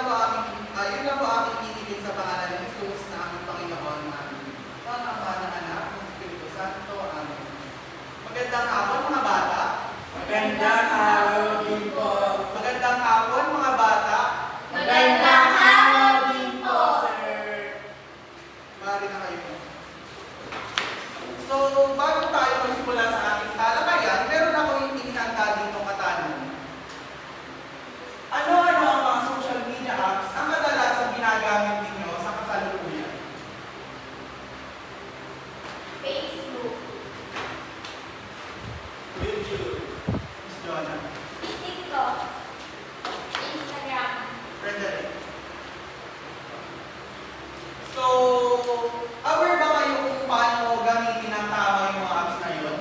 yun lang po aking initin sa pangalan ng Jesus na aming Panginoon namin. Sa Ama ng Anak ng Espiritu Santo. Amen. Magandang hapon mga bata. Magandang araw din po. Magandang hapon mga bata. Magandang araw din po, sir. Maaari na kayo. So, bago tayo magsimula sa ating talakayan, meron ako yung inihanda dito katanungan. Ano-ano ang mga social media apps ang kadalasan ginagamit ninyo sa kasalukuyan? Facebook, YouTube. Miss Jonah. TikTok, Instagram. Frederick. So, aware ba kayo kung paano gamitin ng tama yung mga apps na yun?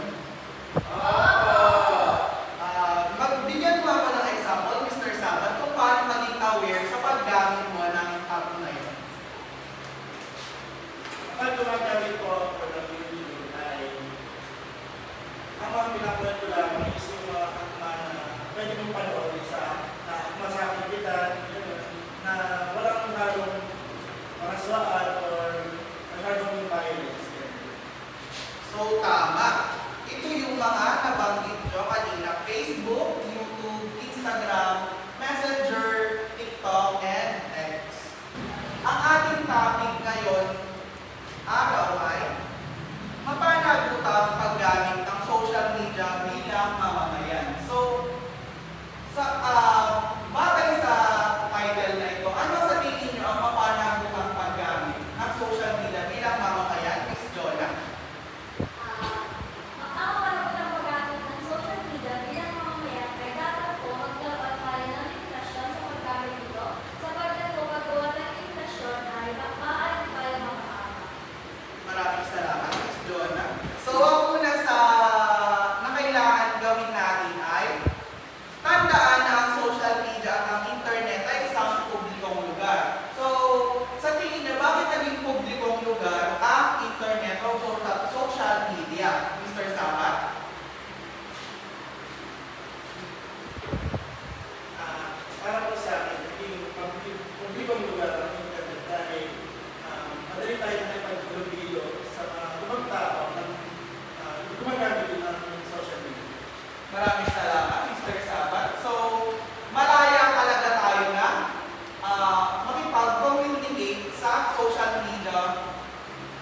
Magbigyan mo ako ng example, Mr. Sabat, kung paano maging aware sa paggamit mo ng app na yun. Kapag gumagamit po ako ng YouTube ay ang mga pinakulat ko lang is yung mga akma na pwede mong panoorin sa na masakit kita na walang halong maraswaan or masyadong violence. So, tama. Ito yung mga nabanggit nyo kanina. Facebook, YouTube, Instagram, Messenger, TikTok, and X. Ang ating topic ngayon, araw ay mapanagutan ang paggamit ng social media bilang mamamayan. So, batay sa title na ito, ano sa tingin nyo ang mapanagutan paggamit ng social media bilang mamamayan? Miss Jonah. Makakaparoon ng paggamit ng social media bilang mamamayan ay dapat po magkaroon tayo ng limitasyon sa paggamit nito sapagkat po paggawa ng limitasyon ay maaari tayo makakama. Maraming salamat, Miss Jonah. So, ang una na kailangan gawin natin ay tandaan na ang social media at ang internet ay isang publikong lugar. So, sa tingin niyo, bakit naging publikong lugar ang internet o social media, Mr. Sabat? Para po sa akin, yung publikong lugar ng internet dahil madali tayo nakipagpulubilo sa mga ibang tao na gumagamit din ng social media. Maraming salamat, Mr. Sabat. So, malaya talaga tayo na makipag-communicate sa social media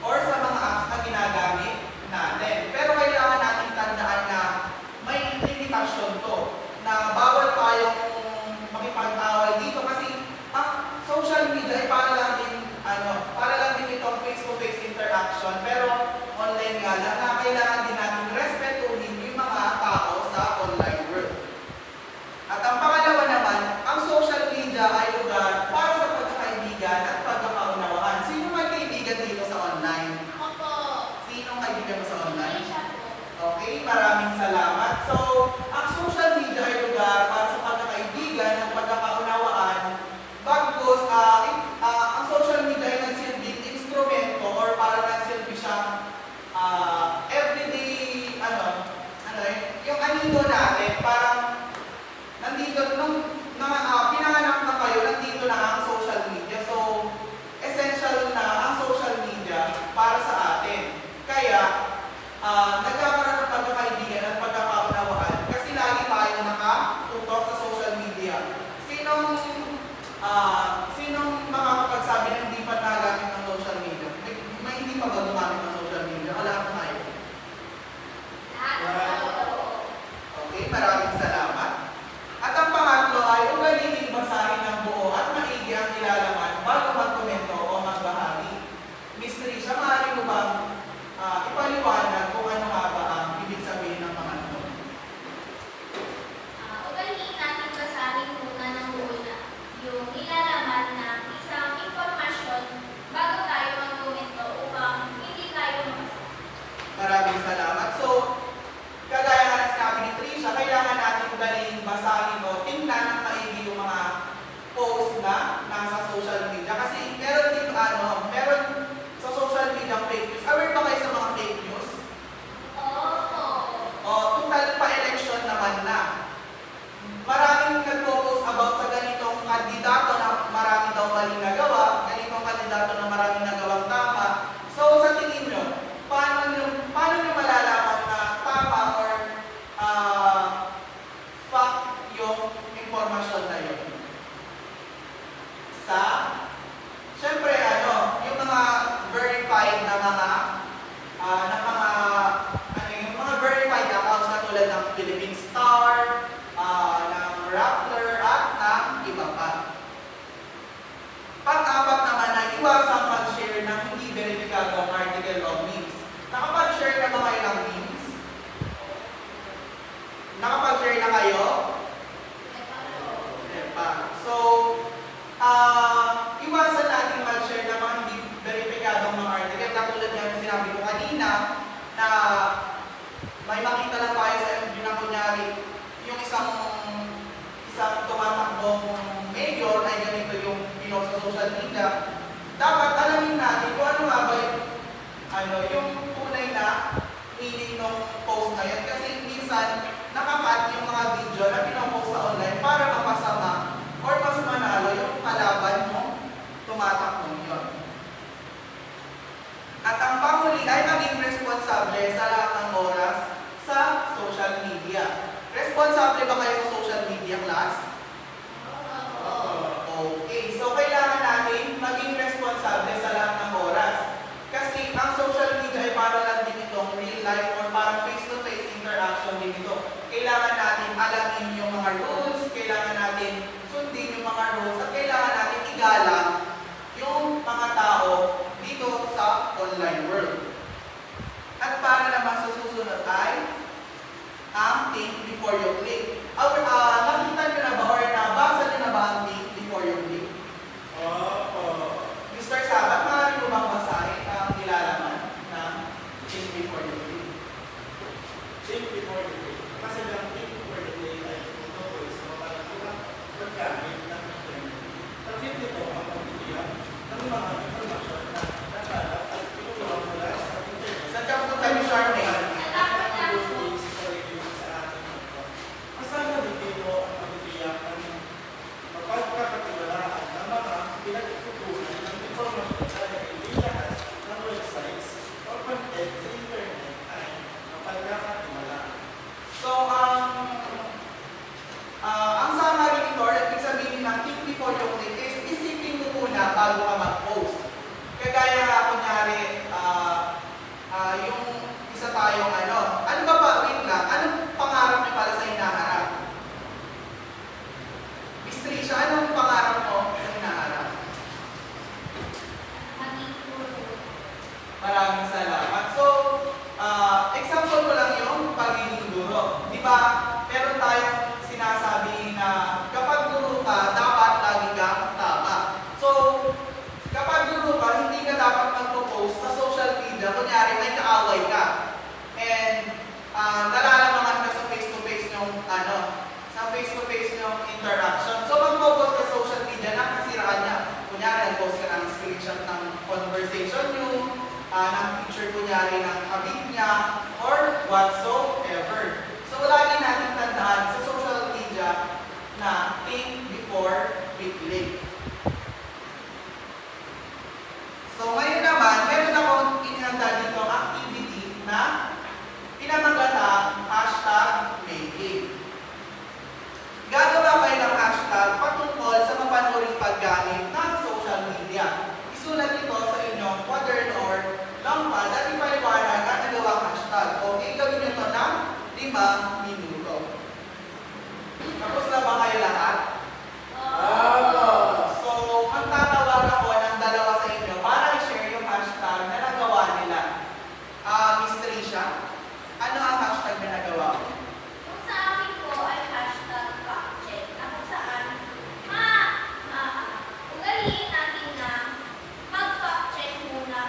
or sa mga apps na ginagamit natin. Pero kailangan natin tandaan na may limitasyon to, na bawal tayong makipag-away dito kasi ang social media ay para lang din itong face-to-face interaction, pero online nga lang na kailangan din natin respetuhin yung mga tao sa online world. At ang pangalawa naman, ang social media ay lugar para sa pagkakaibigan at pagkakaunawaan. Sino may kaibigan dito sa online? Ako po, Sinong kaibigan mo sa online? siya po. Okay, maraming salamat. So, ang social media ay lugar para sa pagkakaibigan at pagkakaunawaan. Bagkus, ang social media ay nagsilbing instrumento or para nagsilbi siyang everyday, yung anino natin, parang nandito, pinanganak na kayo, nandito na ang social media. So, essential na ang social media para sa atin. Kaya, nagkakaroon ng pagkakaibigan at pagkakaunawaan kasi lagi tayo nakatutok sa social media. Sinong makakapagsabi na hindi pa nagamit ng social media? May hindi pa ba gumamit ng social media? Wala pa tayo. Okay, maraming salamat. At ang pangatlo ay ugaliin basahin ng buo at maigi ang nilalaman bago magkomento o magbahagi. Miss Trisha, maaari mo bang ipaliwanag kung ano nga ba ang ibig sabihin ng mga ito? Ugaliin natin basahin muna ng buo na yung nilalaman ng isang impormasyon bago tayo magkomento upang hindi tayo makasama. Maraming salamat. So, kagaya nga na sinabi ni Trisha, kailangan Phoenix Star, ng Rappler, at ng iba pa. Pang-apat naman na iwasang mag-share ng hindi verifikadong article o memes. Nakapag-share na ba kayo ng memes? Nakapag-share na kayo? Hindi pa. So, iwasan natin mag-share ng mga hindi verifikadong mga article. Katulad nga ng sinabi ko kanina, na may makita lang tayo sa FB na kunyari, yung isang tumatakbong mayor ay ganito yung pinost sa social media. Dapat alamin natin kung ano nga ba yung tunay na meaning ng post na yun. Kasi minsan, nakakat yung mga video na pinopost sa online para mapasama or mas manalo yung kalaban mo tumatakbong yun. At ang panghuli ay maging responsable sa lahat ng oras sa social media. Responsable ba kayo sa social media, class? Okay, so kailangan natin maging responsable sa lahat ng oras. Kasi ang social media ay para lang din itong real life or parang face-to-face interaction din ito. Kailangan natin alamin yung mga rules, kailangan natin sundin yung mga rules, at kailangan natin igalang yung mga tao dito sa online world. At para naman sa susunod ay ang think before you click. Nakita nyo na ba or nabasa nyo na ba ang think before you click? Mr. Sabat, maaari mo bang basahin ang nilalaman ng think before you click? Think before you click. Kasi ang think before you click ay tungkol sa mga paggamit ng internet. Takip nito ang pagbibiyak ng mga informasyon na nakalap at pinuha mula sa internet. Saan ka punta ni Charmaine? Kasama din dito ang pagbibiyak ng mapagkakatiwalaan ng mga pinagkukunan ng informasyon sa hindi lahat ng websites o content sa internet ay mapagkakatiwalaan. So, ang summary nito, ibig sabihin ng think before you click is isipin mo muna bago ka mag-post. Kagaya nga, kunyari, yung isa tayong ano ba pa, wait lang, anong pangarap niyo para sa hinaharap? Miss Trisha, anong pangarap mo sa hinaharap? Maraming salamat. So, example ko lang yung pagiging guro. Di ba, meron tayong sinasabi na kapag guro ka, dapat lagi kang tama. So, kapag guro ka, hindi ka dapat magpo-post sa social media. Kunyari, may kaaway ka. And, nalalamangan ka sa face-to-face yung, sa face-to-face yung interaction. So, magpo-post ka sa social media na kasira ka niya. Kunyari, nag-post ka ng screenshot ng conversation nyo, ng picture kunyari ng kabit niya, or whatsoever. So, lagi natin tandaan sa social media na think before we click. So, ngayon naman, meron akong inihanda dito ang activity na pinamagatang #making. Gagawa kayo ng hashtag patungkol sa mapanuring paggamit ng social media. Isulat ito sa inyong quaderno or longpad at ipaliwanag ang nagawang hashtag. Okay, gawin nyo ito ng 5 minuto. Tapos na ba kayo lahat? So, magtatawag ako ng dalawa sa inyo para i-share yung hashtag na nagawa nila. Miss Trisha, ano ang hashtag na nagawa mo? Kung sa akin po ay hashtag factcheck na kung saan ugaliin natin na mag-fact-check muna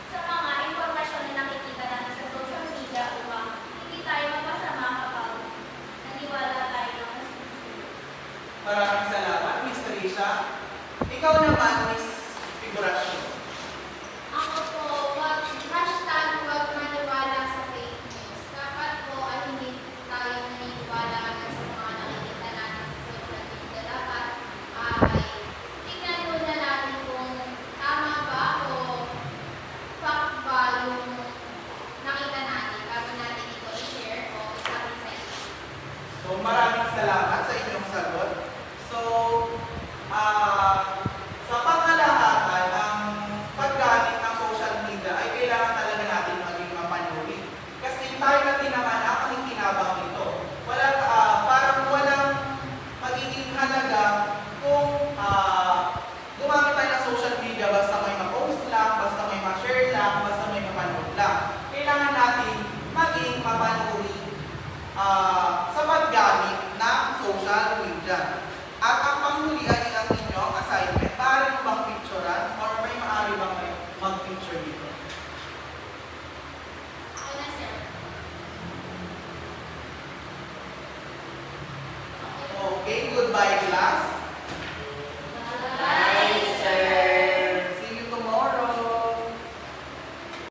sa mga impormasyon na nakikita natin sa social media upang hindi tayo mapasama kapag naniwala tayo ng mas Maraming salamat, Miss Trisha. Ikaw naman, Miss Figurasyon. Ako po, hashtag huwag maniwala sa fake news. Dapat po ay hindi tayo naniniwala na sa mga nakikita natin sa social media. Dapat ay tingnan muna natin kung tama ba o fact ba yung nakita natin bago natin ito i-share o isabi sa inyo. So, maraming salamat sa inyong sagot. So,